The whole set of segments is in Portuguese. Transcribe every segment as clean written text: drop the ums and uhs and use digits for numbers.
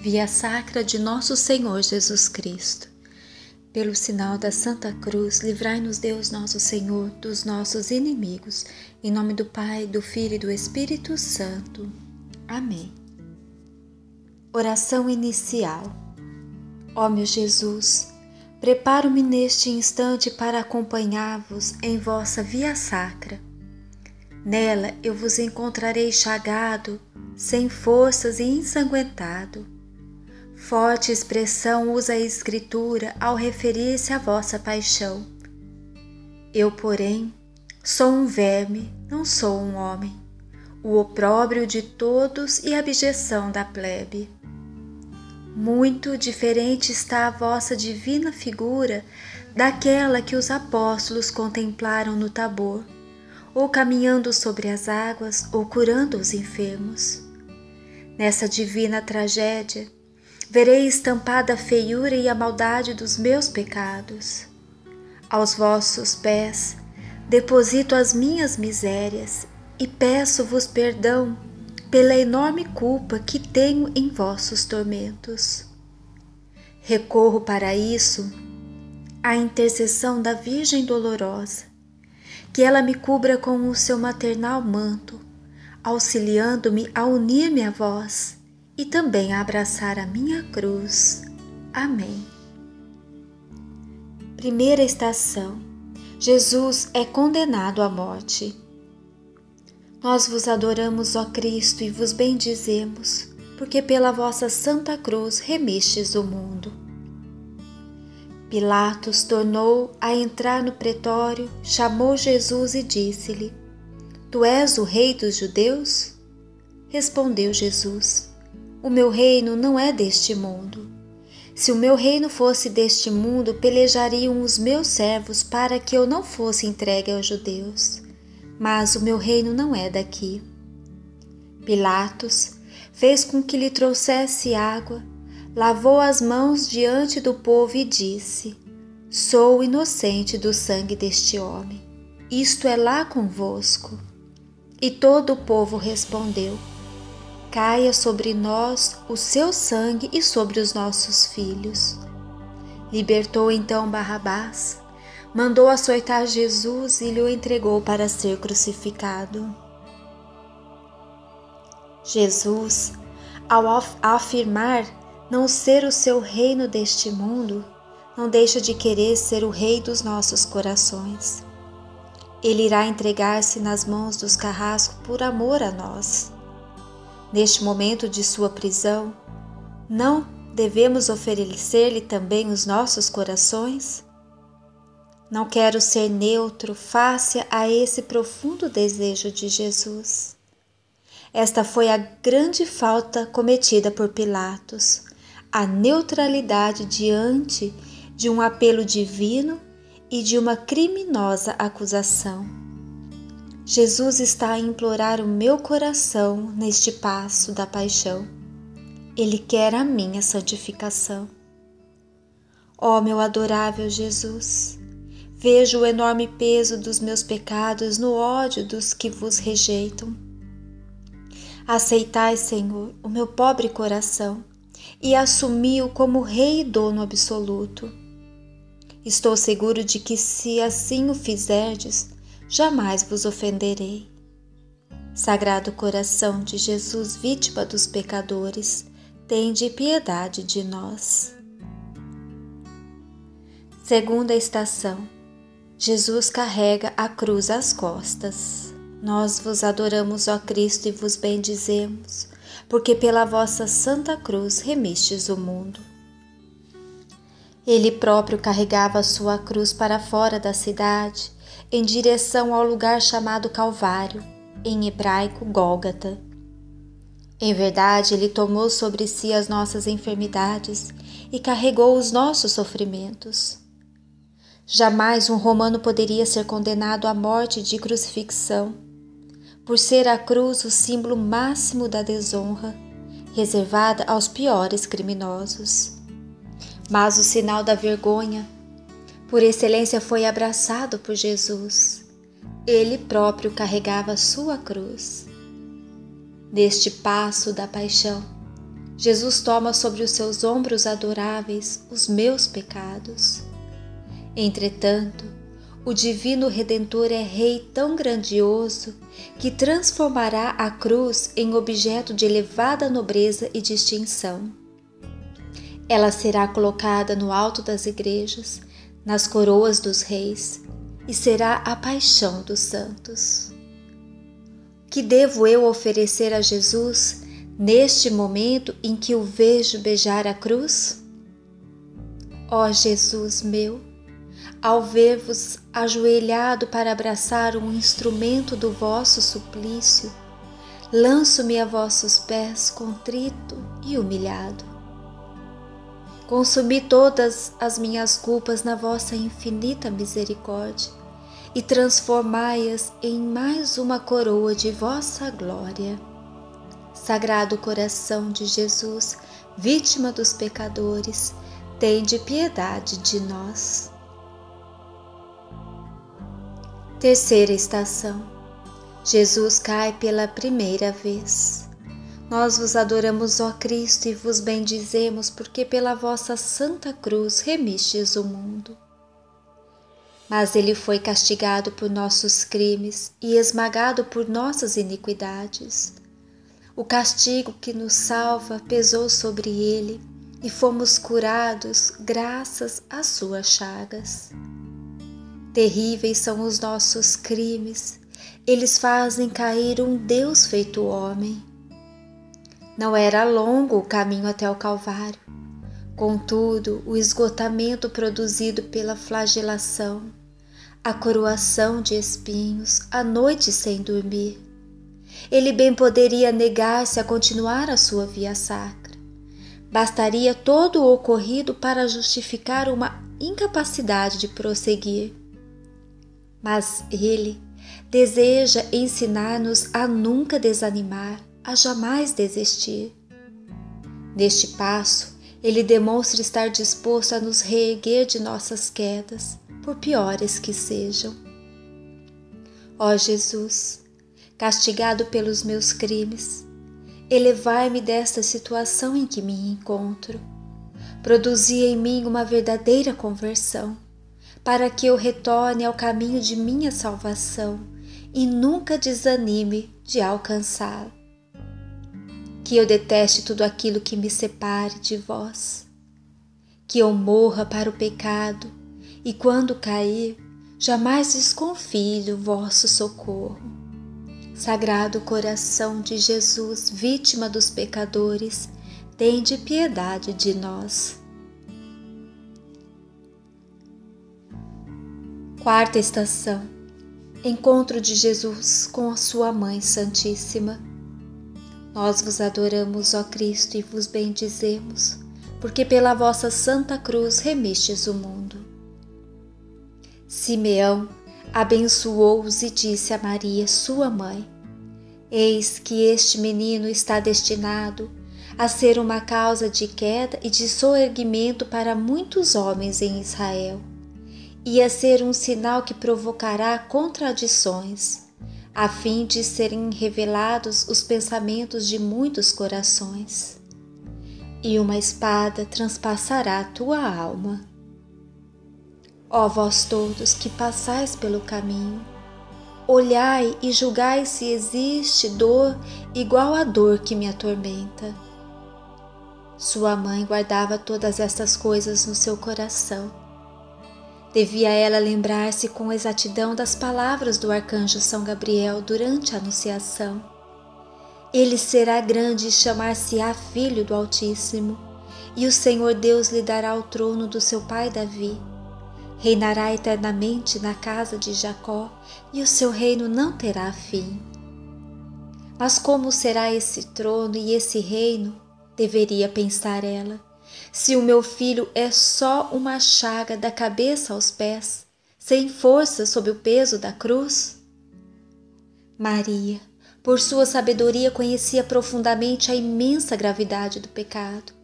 Via Sacra de Nosso Senhor Jesus Cristo. Pelo sinal da Santa Cruz, livrai-nos Deus nosso Senhor dos nossos inimigos. Em nome do Pai, do Filho e do Espírito Santo. Amém. Oração inicial. Ó meu Jesus, preparo-me neste instante para acompanhar-vos em vossa via sacra. Nela eu vos encontrarei chagado, sem forças e ensanguentado. Forte expressão usa a Escritura ao referir-se à vossa paixão. Eu, porém, sou um verme, não sou um homem, o opróbrio de todos e a abjeção da plebe. Muito diferente está a vossa divina figura daquela que os apóstolos contemplaram no Tabor, ou caminhando sobre as águas, ou curando os enfermos. Nessa divina tragédia, verei estampada a feiura e a maldade dos meus pecados. Aos vossos pés deposito as minhas misérias e peço-vos perdão pela enorme culpa que tenho em vossos tormentos. Recorro para isso à intercessão da Virgem Dolorosa, que ela me cubra com o seu maternal manto, auxiliando-me a unir-me a vós e também a abraçar a minha cruz. Amém. Primeira estação. Jesus é condenado à morte. Nós vos adoramos, ó Cristo, e vos bendizemos, porque pela vossa Santa Cruz remistes o mundo. Pilatos tornou a entrar no pretório, chamou Jesus e disse-lhe: Tu és o rei dos judeus? Respondeu Jesus: O meu reino não é deste mundo. Se o meu reino fosse deste mundo, pelejariam os meus servos para que eu não fosse entregue aos judeus. Mas o meu reino não é daqui. Pilatos fez com que lhe trouxesse água, lavou as mãos diante do povo e disse: Sou inocente do sangue deste homem. Isto é lá convosco. E todo o povo respondeu: Caia sobre nós o seu sangue e sobre os nossos filhos. Libertou então Barrabás, mandou açoitar Jesus e lhe o entregou para ser crucificado. Jesus, ao afirmar não ser o seu reino deste mundo, não deixa de querer ser o rei dos nossos corações. Ele irá entregar-se nas mãos dos carrascos por amor a nós. Neste momento de sua prisão, não devemos oferecer-lhe também os nossos corações? Não quero ser neutro face a esse profundo desejo de Jesus. Esta foi a grande falta cometida por Pilatos, a neutralidade diante de um apelo divino e de uma criminosa acusação. Jesus está a implorar o meu coração neste passo da paixão. Ele quer a minha santificação. Ó meu adorável Jesus, vejo o enorme peso dos meus pecados no ódio dos que vos rejeitam. Aceitai, Senhor, o meu pobre coração e assumi-o como Rei e Dono absoluto. Estou seguro de que, se assim o fizerdes, jamais vos ofenderei. Sagrado coração de Jesus, vítima dos pecadores, tende piedade de nós. Segunda estação. Jesus carrega a cruz às costas. Nós vos adoramos, ó Cristo, e vos bendizemos, porque pela vossa Santa Cruz remistes o mundo. Ele próprio carregava a sua cruz para fora da cidade, em direção ao lugar chamado Calvário, em hebraico Gólgata. Em verdade, ele tomou sobre si as nossas enfermidades e carregou os nossos sofrimentos. Jamais um romano poderia ser condenado à morte de crucifixão, por ser a cruz o símbolo máximo da desonra, reservada aos piores criminosos. Mas o sinal da vergonha, por excelência, foi abraçado por Jesus. Ele próprio carregava sua cruz. Neste passo da paixão, Jesus toma sobre os seus ombros adoráveis os meus pecados. Entretanto, o Divino Redentor é Rei tão grandioso que transformará a cruz em objeto de elevada nobreza e distinção. Ela será colocada no alto das igrejas, nas coroas dos reis, e será a paixão dos santos. Que devo eu oferecer a Jesus neste momento em que o vejo beijar a cruz? Ó Jesus meu, ao ver-vos ajoelhado para abraçar um instrumento do vosso suplício, lanço-me a vossos pés contrito e humilhado. Consumi todas as minhas culpas na vossa infinita misericórdia e transformai-as em mais uma coroa de vossa glória. Sagrado coração de Jesus, vítima dos pecadores, tende piedade de nós. Terceira estação. Jesus cai pela primeira vez. Nós vos adoramos, ó Cristo, e vos bendizemos, porque pela vossa santa cruz remistes o mundo. Mas ele foi castigado por nossos crimes e esmagado por nossas iniquidades. O castigo que nos salva pesou sobre ele, e fomos curados graças às suas chagas. Terríveis são os nossos crimes, eles fazem cair um Deus feito homem. Não era longo o caminho até o Calvário, contudo, o esgotamento produzido pela flagelação, a coroação de espinhos, a noite sem dormir. Ele bem poderia negar-se a continuar a sua via sacra. Bastaria todo o ocorrido para justificar uma incapacidade de prosseguir. Mas ele deseja ensinar-nos a nunca desanimar, a jamais desistir. Neste passo, ele demonstra estar disposto a nos reerguer de nossas quedas, por piores que sejam. Ó Jesus, castigado pelos meus crimes, elevai-me desta situação em que me encontro. Produzi em mim uma verdadeira conversão, para que eu retorne ao caminho de minha salvação e nunca desanime de alcançá-lo. Que eu deteste tudo aquilo que me separe de vós. Que eu morra para o pecado e, quando cair, jamais desconfie do vosso socorro. Sagrado coração de Jesus, vítima dos pecadores, tende piedade de nós. Quarta estação. Encontro de Jesus com a sua Mãe Santíssima. Nós vos adoramos, ó Cristo, e vos bendizemos, porque pela vossa santa cruz remistes o mundo. Simeão abençoou-os e disse a Maria, sua mãe: Eis que este menino está destinado a ser uma causa de queda e de soerguimento para muitos homens em Israel, e a ser um sinal que provocará contradições, a fim de serem revelados os pensamentos de muitos corações. E uma espada transpassará a tua alma. Ó vós todos que passais pelo caminho, olhai e julgai se existe dor igual à dor que me atormenta. Sua mãe guardava todas estas coisas no seu coração. Devia ela lembrar-se com exatidão das palavras do arcanjo São Gabriel durante a Anunciação. Ele será grande e chamar-se-á Filho do Altíssimo, e o Senhor Deus lhe dará o trono do seu pai Davi. Reinará eternamente na casa de Jacó, e o seu reino não terá fim. Mas como será esse trono e esse reino? Deveria pensar ela. Se o meu filho é só uma chaga da cabeça aos pés, sem força sob o peso da cruz? Maria, por sua sabedoria, conhecia profundamente a imensa gravidade do pecado.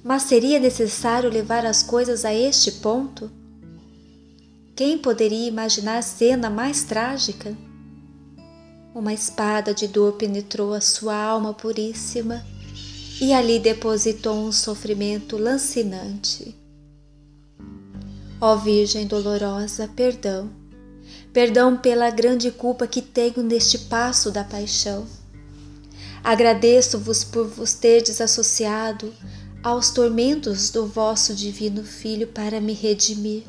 Mas seria necessário levar as coisas a este ponto? Quem poderia imaginar cena mais trágica? Uma espada de dor penetrou a sua alma puríssima e ali depositou um sofrimento lancinante. Ó Virgem dolorosa, perdão, perdão pela grande culpa que tenho neste passo da paixão. Agradeço-vos por vos terdes associado aos tormentos do vosso divino Filho para me redimir.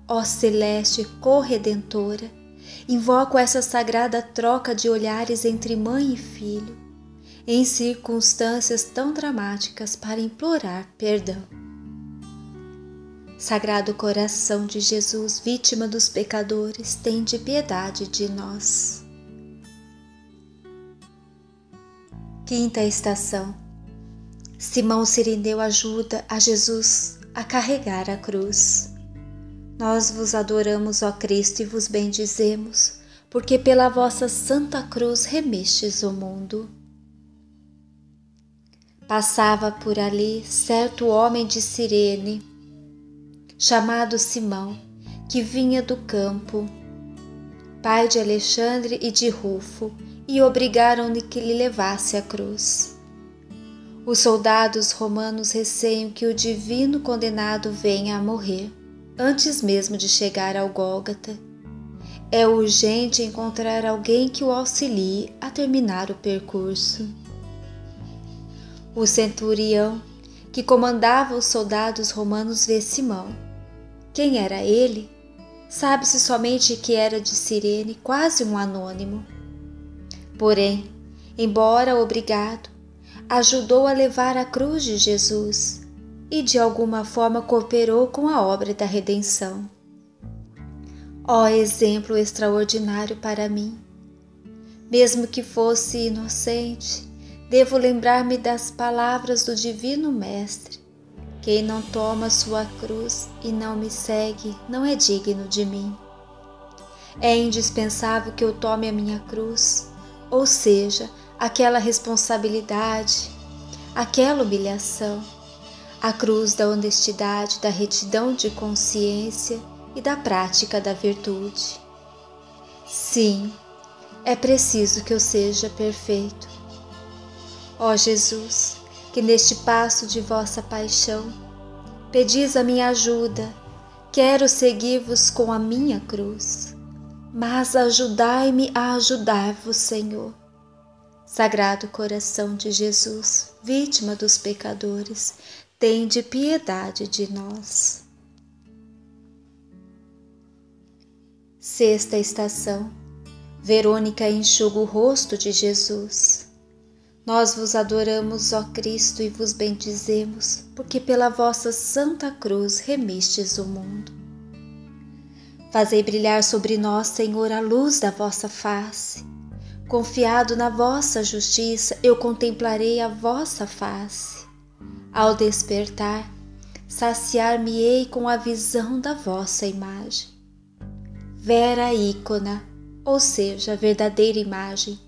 Ó celeste corredentora, invoco essa sagrada troca de olhares entre mãe e filho, em circunstâncias tão dramáticas para implorar perdão. Sagrado coração de Jesus, vítima dos pecadores, tende piedade de nós. Quinta estação. Simão Cirineu ajuda a Jesus a carregar a cruz. Nós vos adoramos, ó Cristo, e vos bendizemos, porque pela vossa santa cruz remestes o mundo. Passava por ali certo homem de Cirene, chamado Simão, que vinha do campo, pai de Alexandre e de Rufo, e obrigaram-lhe que lhe levasse a cruz. Os soldados romanos receiam que o divino condenado venha a morrer, antes mesmo de chegar ao Gólgota. É urgente encontrar alguém que o auxilie a terminar o percurso. O centurião, que comandava os soldados romanos, vê Simão. Quem era ele? Sabe-se somente que era de Cirene, quase um anônimo. Porém, embora obrigado, ajudou a levar a cruz de Jesus e de alguma forma cooperou com a obra da redenção. Ó exemplo extraordinário para mim! Mesmo que fosse inocente, devo lembrar-me das palavras do Divino Mestre: quem não toma sua cruz e não me segue não é digno de mim. É indispensável que eu tome a minha cruz, ou seja, aquela responsabilidade, aquela humilhação, a cruz da honestidade, da retidão de consciência e da prática da virtude. Sim, é preciso que eu seja perfeito. Ó Jesus, que neste passo de vossa paixão pedis a minha ajuda, quero seguir-vos com a minha cruz, mas ajudai-me a ajudar-vos, Senhor. Sagrado coração de Jesus, vítima dos pecadores, tende piedade de nós. Sexta estação. Verônica enxuga o rosto de Jesus. Nós vos adoramos, ó Cristo, e vos bendizemos, porque pela vossa santa cruz remistes o mundo. Fazei brilhar sobre nós, Senhor, a luz da vossa face. Confiado na vossa justiça, eu contemplarei a vossa face. Ao despertar, saciar-me-ei com a visão da vossa imagem. Vera icona, ou seja, a verdadeira imagem.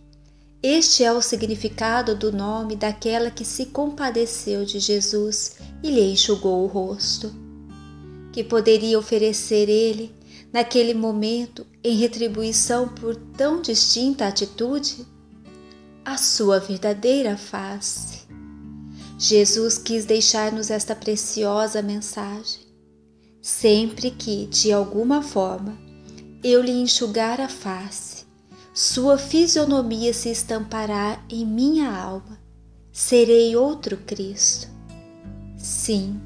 Este é o significado do nome daquela que se compadeceu de Jesus e lhe enxugou o rosto. Que poderia oferecer ele, naquele momento, em retribuição por tão distinta atitude? A sua verdadeira face. Jesus quis deixar-nos esta preciosa mensagem. Sempre que, de alguma forma, eu lhe enxugar a face, sua fisionomia se estampará em minha alma. Serei outro Cristo. Sim,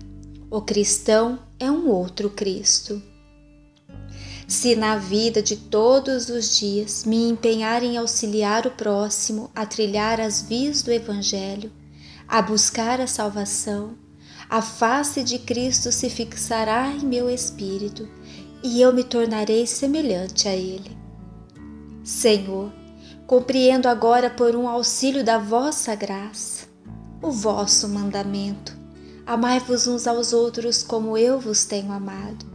o cristão é um outro Cristo. Se na vida de todos os dias me empenhar em auxiliar o próximo a trilhar as vias do Evangelho, a buscar a salvação, a face de Cristo se fixará em meu espírito e eu me tornarei semelhante a Ele. Senhor, compreendo agora por um auxílio da vossa graça o vosso mandamento: amai-vos uns aos outros como eu vos tenho amado.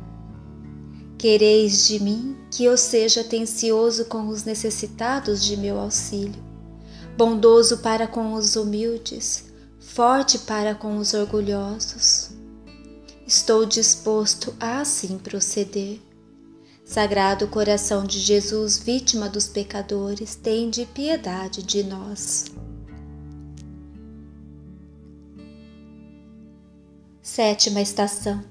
Quereis de mim que eu seja atencioso com os necessitados de meu auxílio, bondoso para com os humildes, forte para com os orgulhosos. Estou disposto a assim proceder. Sagrado coração de Jesus, vítima dos pecadores, tende piedade de nós. Sétima estação.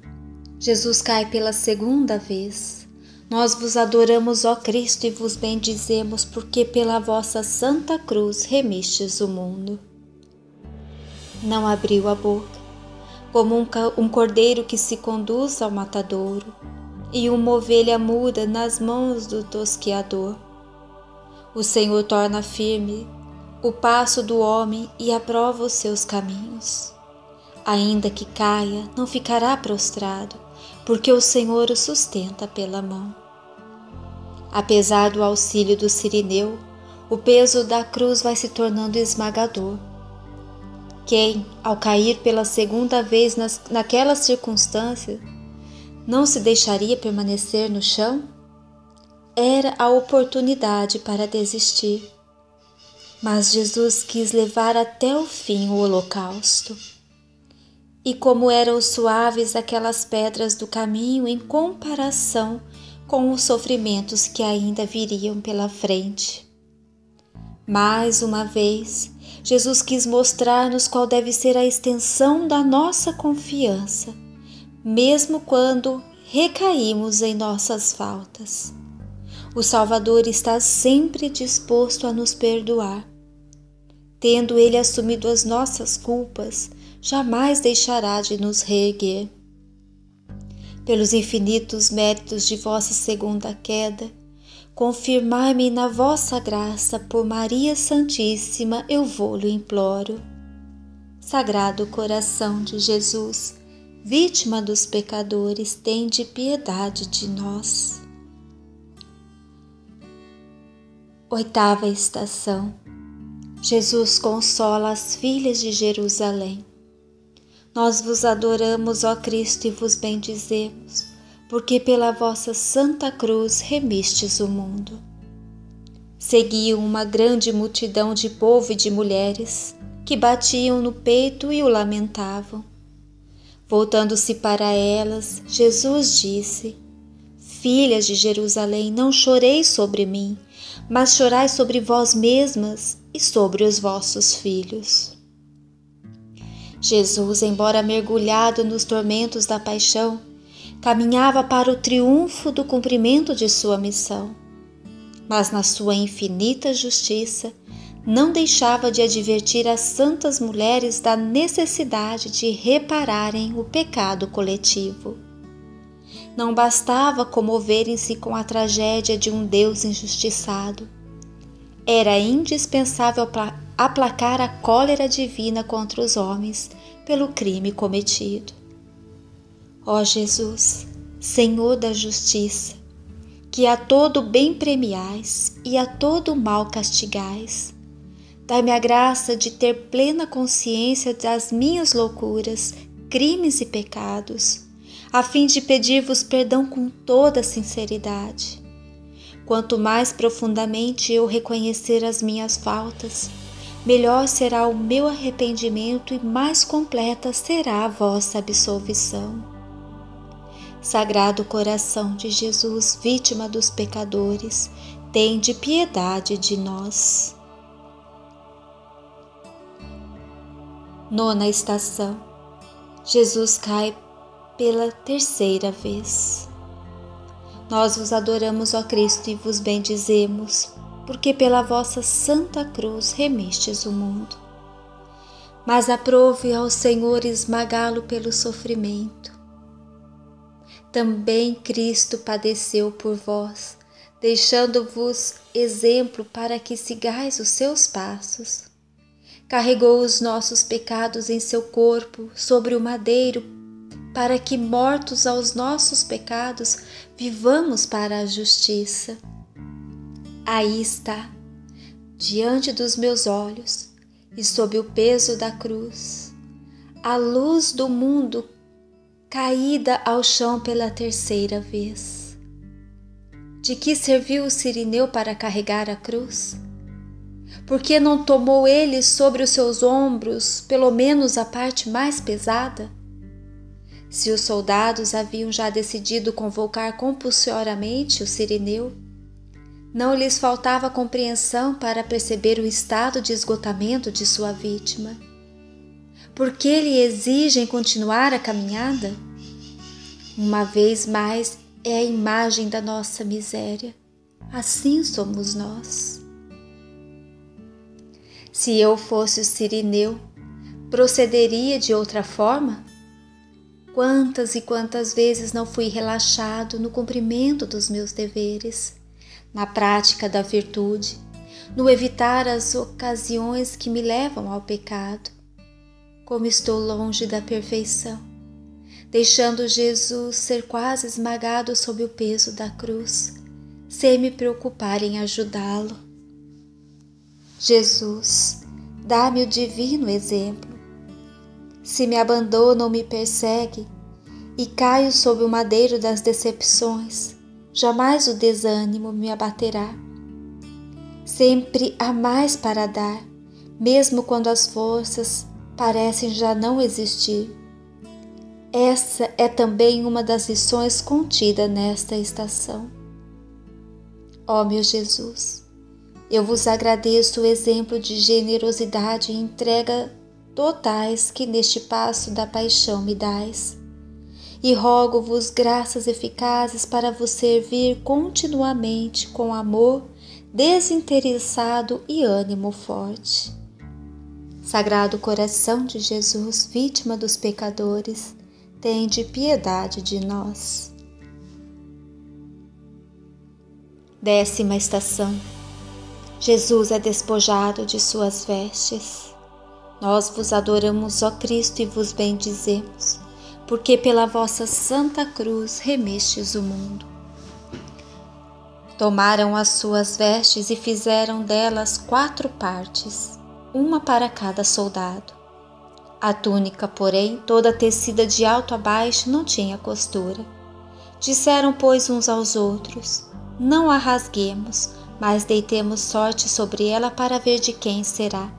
Jesus cai pela segunda vez. Nós vos adoramos, ó Cristo, e vos bendizemos, porque pela vossa santa cruz remistes o mundo. Não abriu a boca, como um cordeiro que se conduz ao matadouro, e uma ovelha muda nas mãos do tosqueador. O Senhor torna firme o passo do homem e aprova os seus caminhos. Ainda que caia, não ficará prostrado, porque o Senhor o sustenta pela mão. Apesar do auxílio do Cirineu, o peso da cruz vai se tornando esmagador. Quem, ao cair pela segunda vez naquela circunstância, não se deixaria permanecer no chão? Era a oportunidade para desistir. Mas Jesus quis levar até o fim o holocausto. E como eram suaves aquelas pedras do caminho em comparação com os sofrimentos que ainda viriam pela frente. Mais uma vez, Jesus quis mostrar-nos qual deve ser a extensão da nossa confiança, mesmo quando recaímos em nossas faltas. O Salvador está sempre disposto a nos perdoar. Tendo Ele assumido as nossas culpas, jamais deixará de nos reerguer. Pelos infinitos méritos de vossa segunda queda, confirmai-me na vossa graça, por Maria Santíssima eu vô-lo imploro. Sagrado coração de Jesus, vítima dos pecadores, tende piedade de nós. Oitava estação. Jesus consola as filhas de Jerusalém. Nós vos adoramos, ó Cristo, e vos bendizemos, porque pela vossa santa cruz remistes o mundo. Seguiam uma grande multidão de povo e de mulheres, que batiam no peito e o lamentavam. Voltando-se para elas, Jesus disse: Filhas de Jerusalém, não choreis sobre mim, mas chorai sobre vós mesmas e sobre os vossos filhos. Jesus, embora mergulhado nos tormentos da paixão, caminhava para o triunfo do cumprimento de sua missão, mas na sua infinita justiça não deixava de advertir as santas mulheres da necessidade de repararem o pecado coletivo. Não bastava comoverem-se com a tragédia de um Deus injustiçado. Era indispensável aplacar a cólera divina contra os homens pelo crime cometido. Ó Jesus, Senhor da justiça, que a todo bem premiais e a todo mal castigais, dai-me a graça de ter plena consciência das minhas loucuras, crimes e pecados, a fim de pedir-vos perdão com toda a sinceridade. Quanto mais profundamente eu reconhecer as minhas faltas, melhor será o meu arrependimento e mais completa será a vossa absolvição. Sagrado coração de Jesus, vítima dos pecadores, tende piedade de nós. Nona estação. Jesus cai pela terceira vez. Nós vos adoramos, ó Cristo, e vos bendizemos, porque pela vossa santa cruz remistes o mundo. Mas aprove ao Senhor esmagá-lo pelo sofrimento. Também Cristo padeceu por vós, deixando-vos exemplo para que sigais os seus passos. Carregou os nossos pecados em seu corpo sobre o madeiro, para que, mortos aos nossos pecados, vivamos para a justiça. Aí está, diante dos meus olhos, e sob o peso da cruz, a luz do mundo caída ao chão pela terceira vez. De que serviu o Cirineu para carregar a cruz? Por que não tomou ele sobre os seus ombros, pelo menos a parte mais pesada? Se os soldados haviam já decidido convocar compulsoriamente o Cirineu, não lhes faltava compreensão para perceber o estado de esgotamento de sua vítima. porque lhe exigem continuar a caminhada? Uma vez mais, é a imagem da nossa miséria. Assim somos nós. Se eu fosse o Cirineu, procederia de outra forma? Quantas e quantas vezes não fui relaxado no cumprimento dos meus deveres, na prática da virtude, no evitar as ocasiões que me levam ao pecado. Como estou longe da perfeição, deixando Jesus ser quase esmagado sob o peso da cruz, sem me preocupar em ajudá-lo. Jesus, dá-me o divino exemplo. Se me abandona ou me persegue e caio sob o madeiro das decepções, jamais o desânimo me abaterá. Sempre há mais para dar, mesmo quando as forças parecem já não existir. Essa é também uma das lições contidas nesta estação. Ó meu Jesus, eu vos agradeço o exemplo de generosidade e entrega totais que neste passo da paixão me dais, e rogo-vos graças eficazes para vos servir continuamente com amor desinteressado e ânimo forte. Sagrado coração de Jesus, vítima dos pecadores, tende piedade de nós. 10ª estação. Jesus é despojado de suas vestes. Nós vos adoramos, ó Cristo, e vos bendizemos, porque pela vossa santa cruz remestes o mundo. Tomaram as suas vestes e fizeram delas 4 partes, uma para cada soldado. A túnica, porém, toda tecida de alto a baixo, não tinha costura. Disseram, pois, uns aos outros: não a rasguemos, mas deitemos sorte sobre ela para ver de quem será.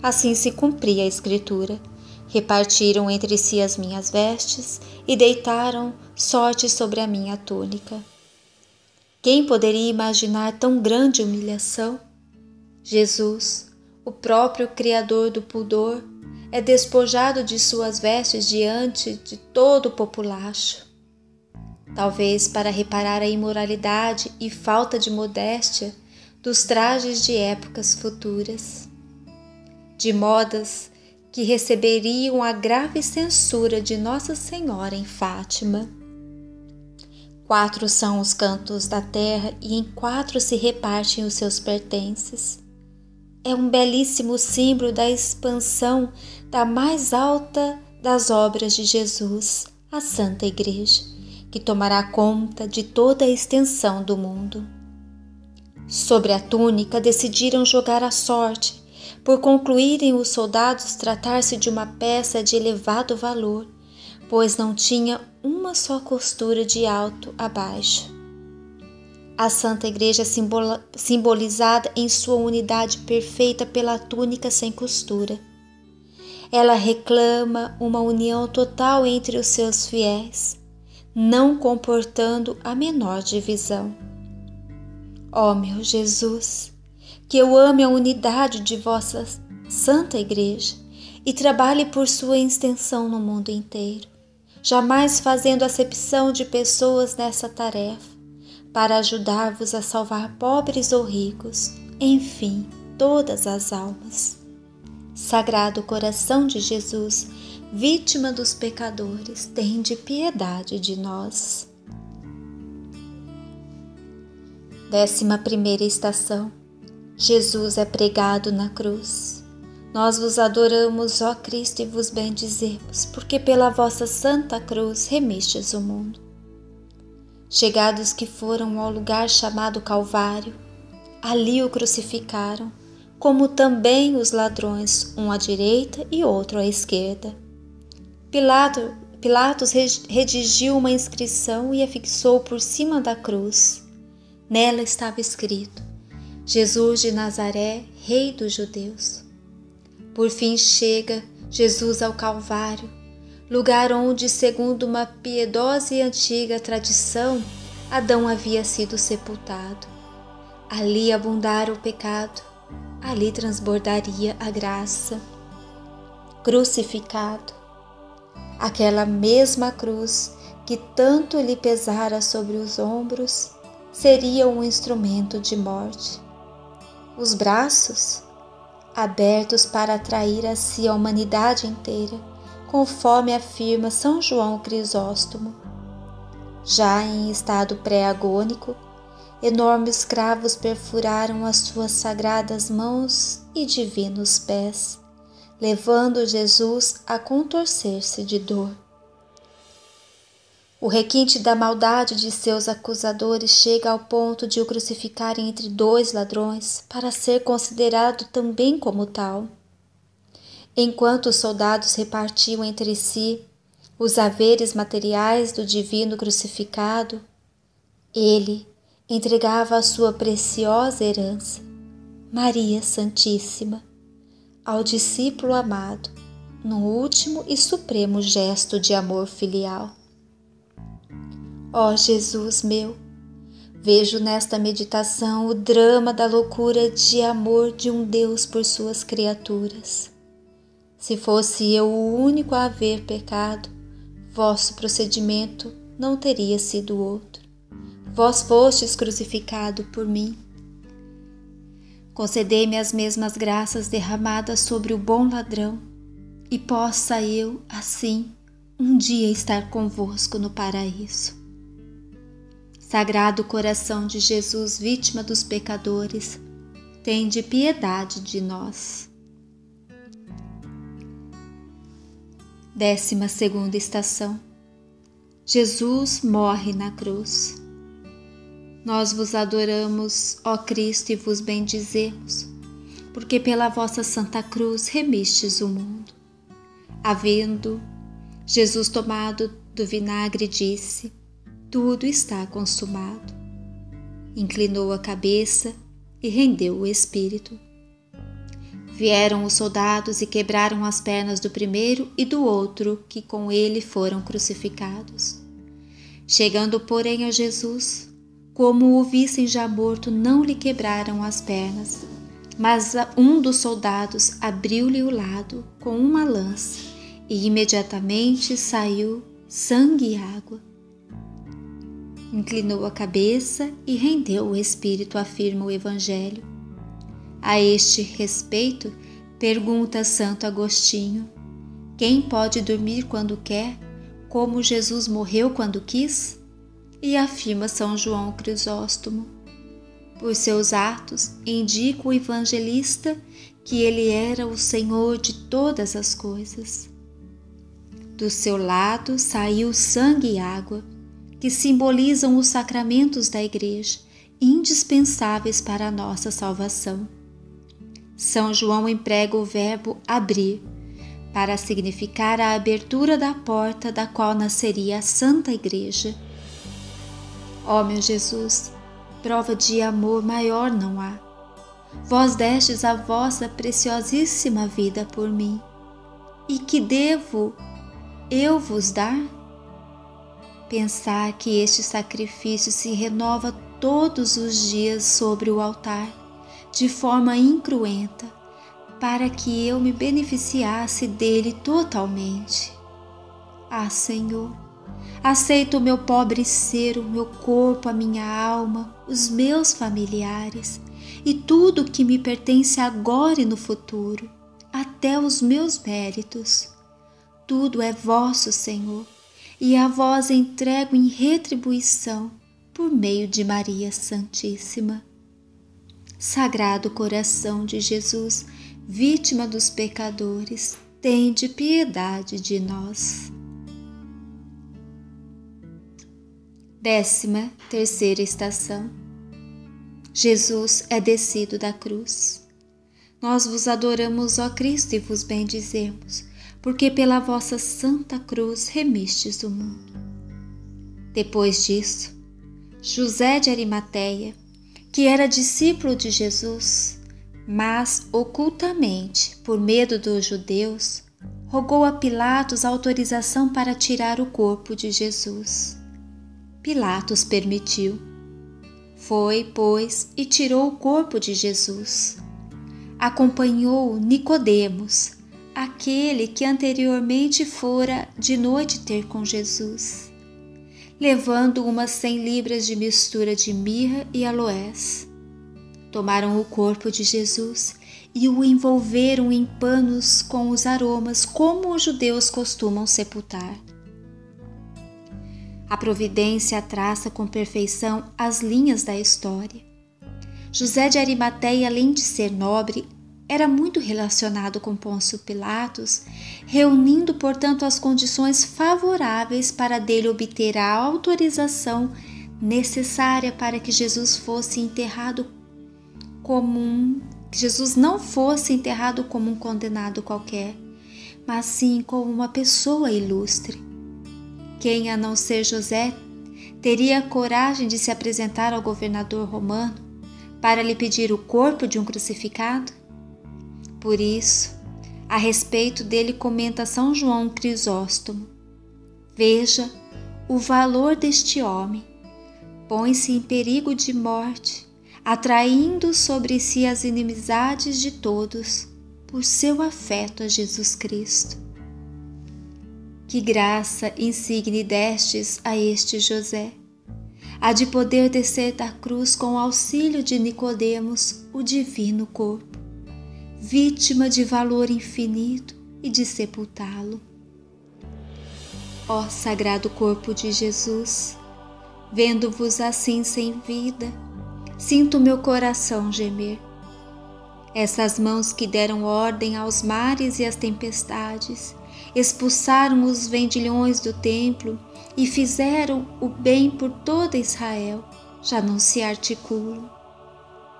Assim se cumpria a escritura. Repartiram entre si as minhas vestes e deitaram sorte sobre a minha túnica. Quem poderia imaginar tão grande humilhação? Jesus, o próprio Criador do pudor, é despojado de suas vestes diante de todo o populacho. Talvez para reparar a imoralidade e falta de modéstia dos trajes de épocas futuras, de modas que receberiam a grave censura de Nossa Senhora em Fátima. 4 são os cantos da terra e em 4 se repartem os seus pertences. É um belíssimo símbolo da expansão da mais alta das obras de Jesus, a Santa Igreja, que tomará conta de toda a extensão do mundo. Sobre a túnica decidiram jogar a sorte, por concluírem os soldados tratar-se de uma peça de elevado valor, pois não tinha uma só costura de alto a baixo. A Santa Igreja simbolizada em sua unidade perfeita pela túnica sem costura. Ela reclama uma união total entre os seus fiéis, não comportando a menor divisão. Ó meu Jesus, que eu ame a unidade de vossa Santa Igreja e trabalhe por sua extensão no mundo inteiro, jamais fazendo acepção de pessoas nessa tarefa, para ajudar-vos a salvar pobres ou ricos, enfim, todas as almas. Sagrado coração de Jesus, vítima dos pecadores, tende piedade de nós. 11ª estação. Jesus é pregado na cruz. Nós vos adoramos, ó Cristo, e vos bendizemos, porque pela vossa santa cruz remistes o mundo. Chegados que foram ao lugar chamado Calvário, ali o crucificaram, como também os ladrões, um à direita e outro à esquerda. Pilatos redigiu uma inscrição e a fixou por cima da cruz. Nela estava escrito: Jesus de Nazaré, Rei dos Judeus. Por fim chega Jesus ao Calvário, lugar onde, segundo uma piedosa e antiga tradição, Adão havia sido sepultado. Ali abundara o pecado, ali transbordaria a graça. crucificado. Aquela mesma cruz que tanto lhe pesara sobre os ombros seria um instrumento de morte. Os braços, abertos para atrair a si a humanidade inteira, conforme afirma São João Crisóstomo. Já em estado pré-agônico, enormes cravos perfuraram as suas sagradas mãos e divinos pés, levando Jesus a contorcer-se de dor. O requinte da maldade de seus acusadores chega ao ponto de o crucificarem entre dois ladrões, para ser considerado também como tal. Enquanto os soldados repartiam entre si os haveres materiais do divino crucificado, ele entregava a sua preciosa herança, Maria Santíssima, ao discípulo amado, no último e supremo gesto de amor filial. Ó Jesus meu, vejo nesta meditação o drama da loucura de amor de um Deus por suas criaturas. Se fosse eu o único a haver pecado, vosso procedimento não teria sido outro. Vós fostes crucificado por mim. Concedei-me as mesmas graças derramadas sobre o bom ladrão, e possa eu, assim, um dia estar convosco no paraíso. Sagrado coração de Jesus, vítima dos pecadores, tende piedade de nós. 12ª estação. Jesus morre na cruz. Nós vos adoramos, ó Cristo, e vos bendizemos, porque pela vossa Santa Cruz remistes o mundo. Havendo Jesus tomado do vinagre, disse: tudo está consumado. Inclinou a cabeça e rendeu o espírito. Vieram os soldados e quebraram as pernas do primeiro e do outro que com ele foram crucificados. Chegando, porém, a Jesus, como o vissem já morto, não lhe quebraram as pernas, mas um dos soldados abriu-lhe o lado com uma lança e imediatamente saiu sangue e água. Inclinou a cabeça e rendeu o espírito, afirma o Evangelho. A este respeito, pergunta Santo Agostinho: quem pode dormir quando quer, como Jesus morreu quando quis? E afirma São João Crisóstomo: por seus atos indica o evangelista que ele era o Senhor de todas as coisas. Do seu lado saiu sangue e água, que simbolizam os sacramentos da Igreja, indispensáveis para a nossa salvação. São João emprega o verbo abrir, para significar a abertura da porta da qual nasceria a Santa Igreja. Ó meu Jesus, prova de amor maior não há. Vós destes a vossa preciosíssima vida por mim. E que devo eu vos dar? Pensar que este sacrifício se renova todos os dias sobre o altar, de forma incruenta, para que eu me beneficiasse dele totalmente. Ah, Senhor, aceita o meu pobre ser, o meu corpo, a minha alma, os meus familiares e tudo que me pertence agora e no futuro, até os meus méritos. Tudo é vosso, Senhor, e a vós entrego em retribuição por meio de Maria Santíssima. Sagrado coração de Jesus, vítima dos pecadores, tende piedade de nós. 13ª estação. Jesus é descido da cruz. Nós vos adoramos, ó Cristo, e vos bendizemos, porque pela vossa Santa Cruz remistes o mundo. Depois disso, José de Arimateia, que era discípulo de Jesus, mas ocultamente, por medo dos judeus, rogou a Pilatos autorização para tirar o corpo de Jesus. Pilatos permitiu. Foi, pois, e tirou o corpo de Jesus. Acompanhou-o Nicodemos, aquele que anteriormente fora de noite ter com Jesus, levando umas 100 libras de mistura de mirra e aloés. Tomaram o corpo de Jesus e o envolveram em panos com os aromas, como os judeus costumam sepultar. A providência traça com perfeição as linhas da história. José de Arimateia, além de ser nobre, era muito relacionado com Pôncio Pilatos, reunindo, portanto, as condições favoráveis para dele obter a autorização necessária para que Jesus fosse enterrado Jesus não fosse enterrado como um condenado qualquer, mas sim como uma pessoa ilustre. Quem, a não ser José, teria coragem de se apresentar ao governador romano para lhe pedir o corpo de um crucificado? Por isso, a respeito dele comenta São João Crisóstomo: veja o valor deste homem, põe-se em perigo de morte, atraindo sobre si as inimizades de todos por seu afeto a Jesus Cristo. Que graça insigne destes a este José, a de poder descer da cruz com o auxílio de Nicodemos o divino corpo, vítima de valor infinito, e de sepultá-lo. Ó sagrado corpo de Jesus, vendo-vos assim sem vida, sinto meu coração gemer. Essas mãos que deram ordem aos mares e às tempestades, expulsaram os vendilhões do templo e fizeram o bem por toda Israel, já não se articulam.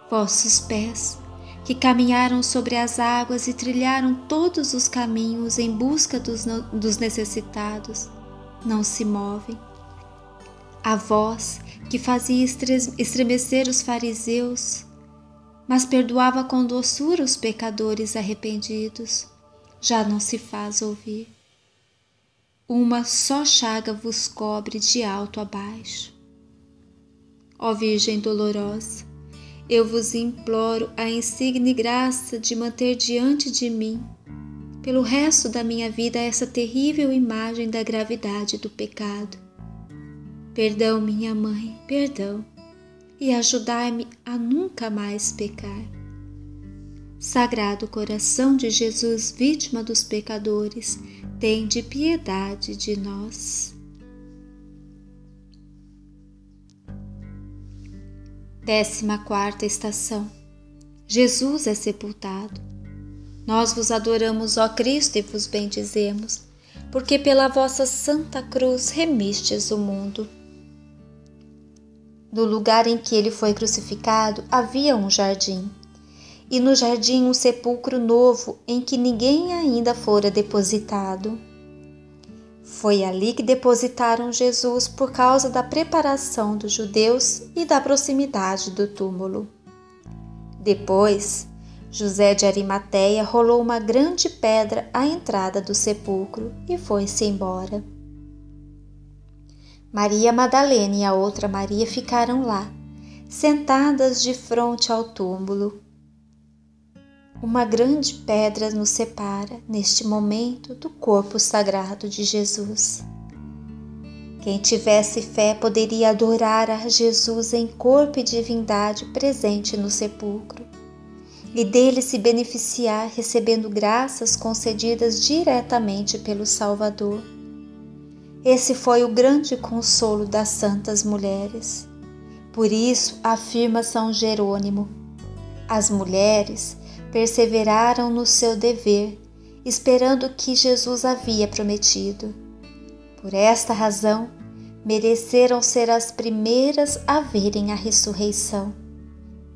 Vossos pés, que caminharam sobre as águas e trilharam todos os caminhos em busca dos necessitados, não se movem. A voz que fazia estremecer os fariseus, mas perdoava com doçura os pecadores arrependidos, já não se faz ouvir. Uma só chaga vos cobre de alto a baixo. Ó Virgem dolorosa, eu vos imploro a insigne graça de manter diante de mim, pelo resto da minha vida, essa terrível imagem da gravidade do pecado. Perdão, minha mãe, perdão, e ajudai-me a nunca mais pecar. Sagrado coração de Jesus, vítima dos pecadores, tende piedade de nós. 14ª estação. Jesus é sepultado. Nós vos adoramos, ó Cristo, e vos bendizemos, porque pela vossa santa cruz remistes o mundo. No lugar em que ele foi crucificado havia um jardim, e no jardim um sepulcro novo em que ninguém ainda fora depositado. Foi ali que depositaram Jesus por causa da preparação dos judeus e da proximidade do túmulo. Depois, José de Arimateia rolou uma grande pedra à entrada do sepulcro e foi-se embora. Maria Madalena e a outra Maria ficaram lá, sentadas de frente ao túmulo. Uma grande pedra nos separa, neste momento, do corpo sagrado de Jesus. Quem tivesse fé poderia adorar a Jesus em corpo e divindade presente no sepulcro, e dele se beneficiar recebendo graças concedidas diretamente pelo Salvador. Esse foi o grande consolo das santas mulheres. Por isso, afirma São Jerônimo, as mulheres perseveraram no seu dever, esperando o que Jesus havia prometido. Por esta razão, mereceram ser as primeiras a verem a ressurreição,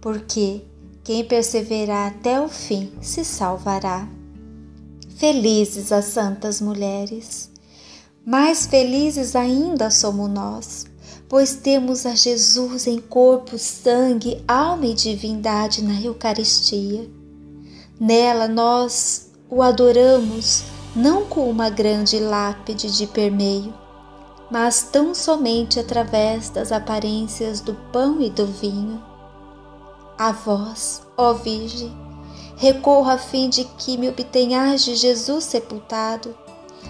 porque quem perseverar até o fim se salvará. Felizes as santas mulheres! Mais felizes ainda somos nós, pois temos a Jesus em corpo, sangue, alma e divindade na Eucaristia. Nela nós o adoramos não com uma grande lápide de permeio, mas tão somente através das aparências do pão e do vinho. A vós, ó Virgem, recorro a fim de que me obtenhais de Jesus sepultado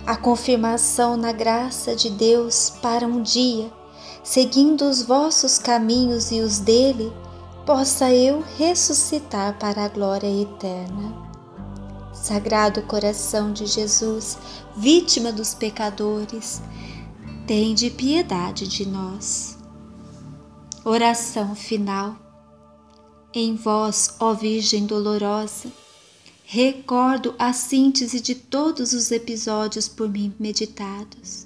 a confirmação na graça de Deus para um dia, seguindo os vossos caminhos e os dele, possa eu ressuscitar para a glória eterna. Sagrado coração de Jesus, vítima dos pecadores, tende piedade de nós. Oração final. Em vós, ó Virgem dolorosa, recordo a síntese de todos os episódios por mim meditados.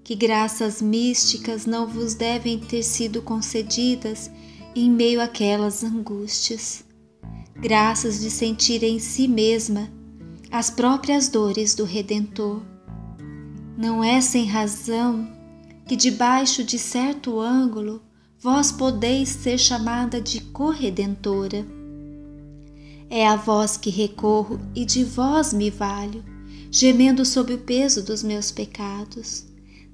Que graças místicas não vos devem ter sido concedidas em meio àquelas angústias. Graças de sentir em si mesma as próprias dores do Redentor. Não é sem razão que debaixo de certo ângulo vós podeis ser chamada de corredentora. É a vós que recorro e de vós me valho, gemendo sob o peso dos meus pecados,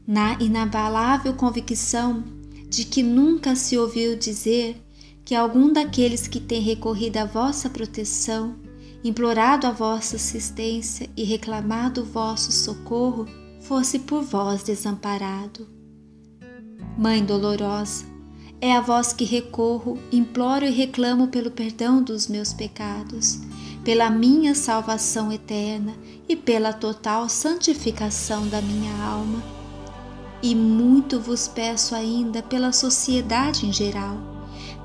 na inabalável convicção de que nunca se ouviu dizer que algum daqueles que tem recorrido à vossa proteção, implorado a vossa assistência e reclamado o vosso socorro, fosse por vós desamparado. Mãe dolorosa, é a vós que recorro, imploro e reclamo pelo perdão dos meus pecados, pela minha salvação eterna e pela total santificação da minha alma. E muito vos peço ainda pela sociedade em geral,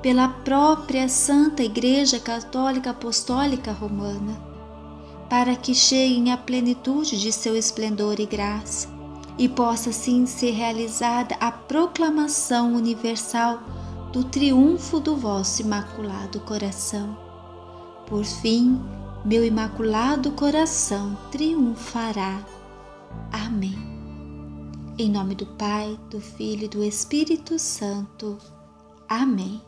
pela própria Santa Igreja Católica Apostólica Romana, para que cheguem à plenitude de seu esplendor e graça, e possa assim ser realizada a proclamação universal do triunfo do vosso Imaculado Coração. Por fim, meu Imaculado Coração triunfará. Amém. Em nome do Pai, do Filho e do Espírito Santo. Amém.